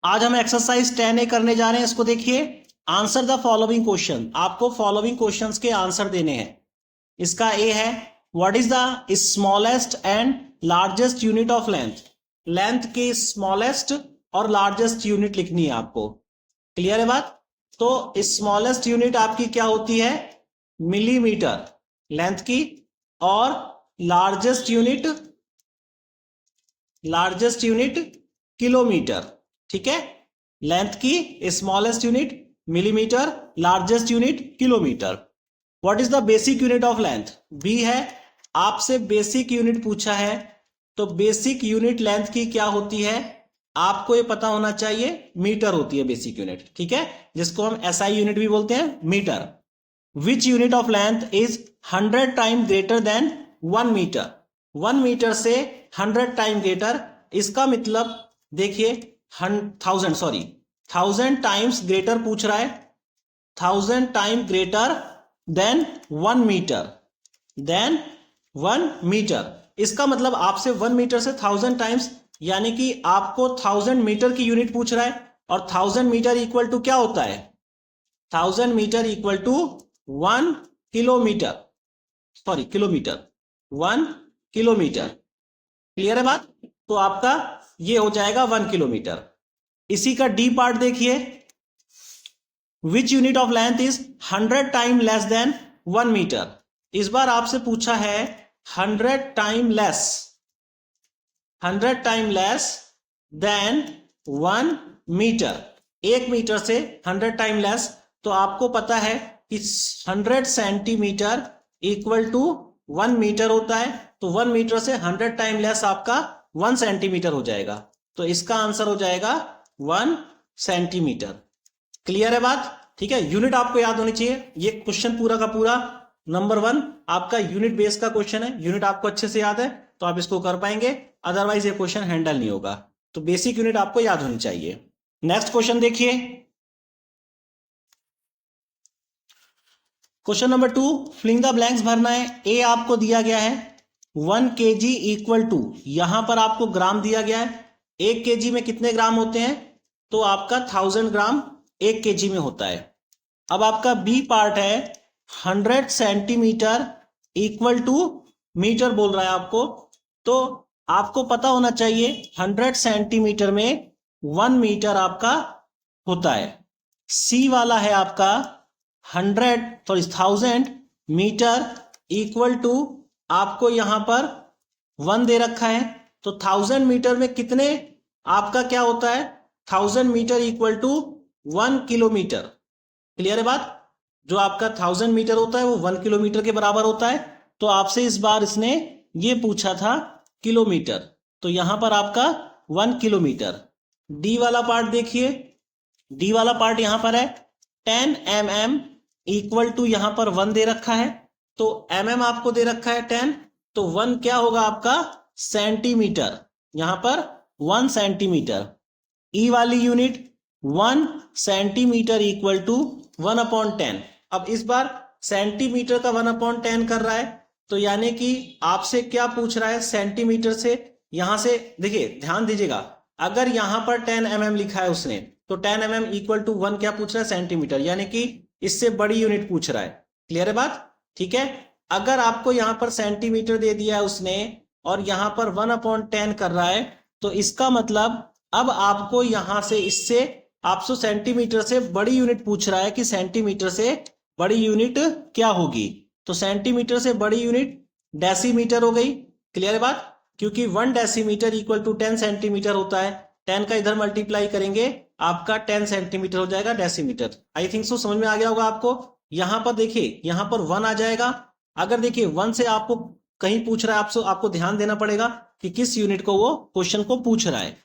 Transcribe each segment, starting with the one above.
आज हम exercise 10A करने जा रहे हैं। इसको देखिए, आंसर द फॉलोइंग क्वेश्चन। आपको फॉलोइंग क्वेश्चंस के आंसर देने हैं। इसका ए है, what is the smallest and largest unit of length. Length की स्मॉलेस्ट और लार्जेस्ट यूनिट लिखनी है आपको। क्लियर है बात? तो स्मॉलेस्ट यूनिट आपकी क्या होती है? मिलीमीटर लेंथ की, और लार्जेस्ट यूनिट किलोमीटर। ठीक है, लेंथ की smallest unit millimetre, largest unit kilometre. What is the basic unit of length? B है, आपसे बेसिक यूनिट पूछा है, तो बेसिक यूनिट लेंथ की क्या होती है आपको ये पता होना चाहिए। मीटर होती है बेसिक यूनिट। ठीक है, जिसको हम एसआई यूनिट भी बोलते हैं, metre. Which unit of length is 100 time greater than 1 metre. 1 metre से 100 टाइम ग्रेटर, इसका मतलब देखिए 1000 टाइम्स ग्रेटर पूछ रहा है। 1000 टाइम ग्रेटर देन 1 मीटर, इसका मतलब आपसे 1 मीटर से 1000 टाइम्स, यानी कि आपको 1000 मीटर की यूनिट पूछ रहा है। और 1000 मीटर इक्वल टू क्या होता है? 1000 metre equal to 1 kilometre, sorry kilometre, 1 kilometre. Clear है बात? तो आपका ये हो जाएगा 1 किलोमीटर। इसी का डी पार्ट देखिए, which unit of length is 100 time less than 1 metre. इस बार आपसे पूछा है 100 time less than 1 metre. 1 metre से 100 टाइम लेस, तो आपको पता है कि 100 सेंटीमीटर इक्वल टू 1 मीटर होता है। तो 1 मीटर से 100 टाइम लेस आपका 1 सेंटीमीटर हो जाएगा। तो इसका आंसर हो जाएगा 1 सेंटीमीटर। क्लियर है बात? ठीक है, यूनिट आपको याद होनी चाहिए। ये क्वेश्चन पूरा का पूरा नंबर 1 आपका यूनिट बेस का क्वेश्चन है। यूनिट आपको अच्छे से याद है तो आप इसको कर पाएंगे, अदरवाइज ये क्वेश्चन हैंडल नहीं होगा। तो बेसिक यूनिट आपको याद होनी चाहिए। नेक्स्ट क्वेश्चन देखिए, question number 2, filling the blanks भरना है। ए आपको दिया गया है 1 kg इक्वल टू, यहां पर आपको ग्राम दिया गया है। 1 kg में कितने ग्राम होते हैं? तो आपका 1000 ग्राम 1 kg में होता है। अब आपका बी पार्ट है 100 सेंटीमीटर इक्वल टू मीटर बोल रहा है आपको। तो आपको पता होना चाहिए 100 सेंटीमीटर में 1 मीटर आपका होता है। सी वाला है आपका 1000 मीटर इक्वल टू, आपको यहां पर 1 दे रखा है। तो 1000 मीटर में कितने आपका क्या होता है? 1000 metre equal to 1 kilometre. Clear है बात? जो आपका 1000 मीटर होता है वो 1 किलोमीटर के बराबर होता है। तो आपसे इस बार इसने ये पूछा था किलोमीटर, तो यहां पर आपका 1 किलोमीटर। डी वाला पार्ट देखिए, डी वाला पार्ट यहां पर है 10 mm इक्वल टू, यहां पर 1 दे रखा है। तो mm आपको दे रखा है 10, तो 1 क्या होगा आपका? सेंटीमीटर, यहां पर 1 सेंटीमीटर। ई वाली यूनिट 1 सेंटीमीटर इक्वल टू 1/10। अब इस बार सेंटीमीटर का 1/10 कर रहा है, तो यानी कि आपसे क्या पूछ रहा है? सेंटीमीटर से, यहां से देखिए ध्यान दीजिएगा, अगर यहां पर 10 mm लिखा है उसने, तो 10 mm इक्वल टू 1 क्या पूछ रहा है? सेंटीमीटर, यानी कि इससे बड़ी यूनिट पूछ रहा है। क्लियर है बात? ठीक है, अगर आपको यहां पर सेंटीमीटर दे दिया है उसने और यहां पर 1/10 कर रहा है, तो इसका मतलब अब आपको यहां से इससे आपसे सेंटीमीटर से बड़ी यूनिट पूछ रहा है कि सेंटीमीटर से बड़ी यूनिट क्या होगी। तो सेंटीमीटर से बड़ी यूनिट डेसीमीटर हो गई। क्लियर है बात? क्योंकि 1 डेसीमीटर इक्वल टू 10 सेंटीमीटर होता है। 10 का इधर मल्टीप्लाई करेंगे, आपका 10 सेंटीमीटर हो जाएगा डेसीमीटर। आई थिंक सो समझ में आ गया होगा आपको। यहां पर देखिए, यहां पर 1 आ जाएगा। अगर देखिए 1 से आपको कहीं पूछ रहा है, आपको ध्यान देना पड़ेगा कि किस यूनिट को वो क्वेश्चन को पूछ रहा है।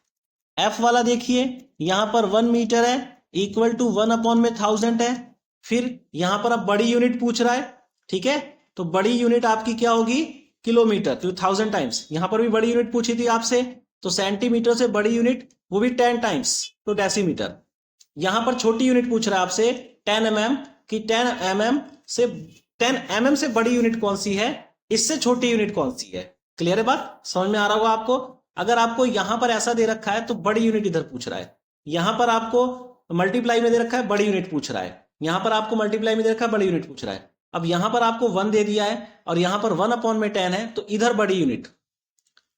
एफ वाला देखिए, यहां पर 1 मीटर है इक्वल टू 1/1000 है। फिर यहां पर अब बड़ी यूनिट पूछ रहा है। ठीक है, तो बड़ी यूनिट आपकी क्या होगी? किलोमीटर, क्योंकि 1000 टाइम्स। यहां पर भी बड़ी यूनिट पूछी थी आपसे, तो सेंटीमीटर से बड़ी यूनिट वो भी 10 टाइम्स, तो डेसीमीटर। यहां पर छोटी यूनिट पूछ रहा है आपसे 10 mm की 10 mm से बड़ी यूनिट कौन सी है, इससे छोटी यूनिट कौन सी है। क्लियर है बात? समझ में आ रहा होगा आपको। अगर आपको यहां पर ऐसा दे रखा है तो बड़ी यूनिट इधर पूछ रहा है, यहां पर आपको मल्टीप्लाई में दे रखा है, बड़ी यूनिट पूछ रहा है। यहां पर आपको मल्टीप्लाई में दे रखा है, बड़ी यूनिट पूछ रहा है। अब यहां पर आपको 1 दे दिया है और यहां पर 1/10 है, तो इधर बड़ी यूनिट,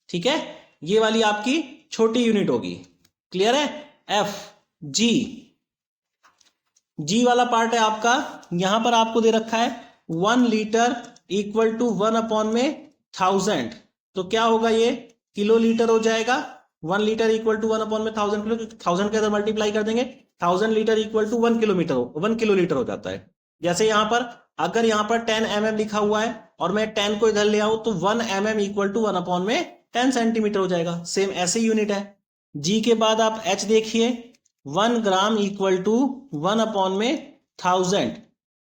ठीक है, ये वाली आपकी छोटी यूनिट होगी। क्लियर है? एफ जी, जी वाला पार्ट है आपका। यहां पर आपको दे रखा है 1 लीटर इक्वल टू 1/1000, तो क्या होगा, ये किलो लीटर हो जाएगा। 1 लीटर इक्वल टू 1/1000 किलो, 1000 के अंदर मल्टीप्लाई कर देंगे, 1000 litre equal to 1 kilometre, 1 kilo litre हो जाता है। जैसे यहां पर अगर यहां पर 10 mm लिखा हुआ है और मैं 10 को इधर ले आऊं तो 1 mm इक्वल टू 1/10 सेंटीमीटर हो जाएगा। सेम ऐसे यूनिट है। जी के बाद आप एच देखिए, 1 ग्राम इक्वल टू 1/1000,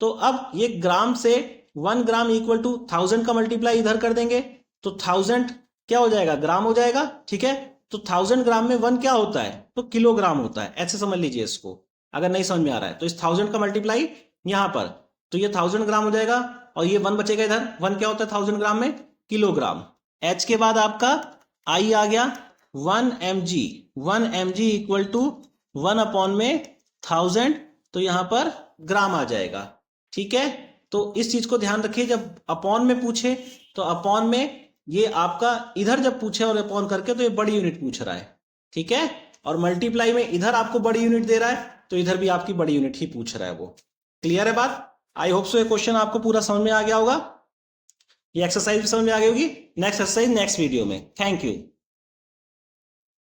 तो अब ये ग्राम से 1 ग्राम इक्वल टू 1000 का मल्टीप्लाई इधर कर देंगे तो 1000 क्या हो जाएगा, ग्राम हो जाएगा। ठीक है, तो 1000 ग्राम में 1 क्या होता है, तो किलोग्राम होता है। ऐसे समझ लीजिए इसको, अगर नहीं समझ में आ रहा है तो इस 1000 का मल्टीप्लाई यहां पर, तो ये 1000 ग्राम हो जाएगा और ये 1 बचेगा इधर। 1 क्या होता है 1000 ग्राम में, किलोग्राम। एच के बाद आपका आई आ गया 1 mg, 1 mg इक्वल टू 1/1000, तो यहां पर ग्राम आ जाएगा। ठीक है, तो इस चीज को ध्यान रखिए, जब अपॉन में पूछे तो अपॉन में ये आपका इधर जब पूछे और अपॉन करके तो ये बड़ी यूनिट पूछ रहा है। ठीक है, और मल्टीप्लाई में इधर आपको बड़ी यूनिट दे रहा है तो इधर भी आपकी बड़ी यूनिट ही पूछ रहा है वो। क्लियर है बात? आई होप सो ये क्वेश्चन आपको पूरा समझ में आ गया होगा, ये एक्सरसाइज भी समझ में आ गई होगी। नेक्स्ट एक्सरसाइज नेक्स्ट वीडियो में। Thank you.